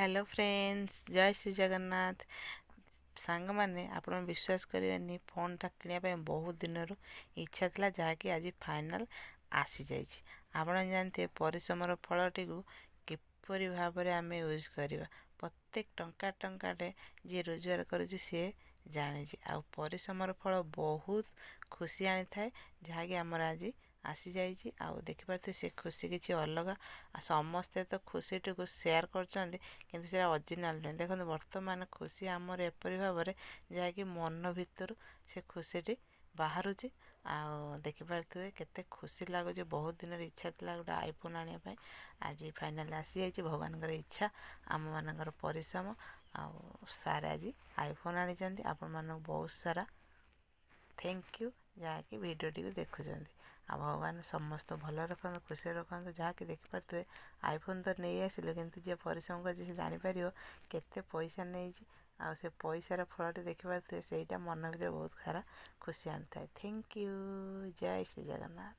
Hello friends, जय श्री जगन्नाथ। सांग मैंने आप विश्वास करेंगे फोनटा किणा बहुत दिन इच्छा था जहाँकि आज फाइनाल आसी जाइए। आपण जानते परिश्रमर फलटी किपरि भाव में आम यूज करवा। प्रत्येक टंका टंकाटे जी रोजगार करुच्ची सी जानी आ परिश्रमर फल बहुत खुशी आनी थाए जहाँकि आमर आज आसी जाइए। आउ देखिपे से खुशी किसी अलग समस्ते तो खुशी को सेयार कर किंतु से ओरिजिनाल नुहे। देखो बर्तमान खुशी आमर एपरी भाव में जहाँकि मन भितर से खुशी बाहर देखिपे केते खुशी लगुच। बहुत दिन इच्छा था गोटे आईफोन आने आज फाइनाल आसी जाइए। भगवान इच्छा आम मान परिश्रम सारे आज आईफोन आनी आपण मानक बहुत सारा थैंक यू जहाँकि भिडटी को देखुं। आ भगवान समस्त भल रखु खुशी रखु जहाँकि देखिपे आईफोन तो नहीं आसिले किंतु जी परिश्रम कर जापर केते पैसा नहीं आ से पैसार फलटी देखिपे से मन भर बहुत सारा खुशी आनी था। Thank you. जय श्री जगन्नाथ।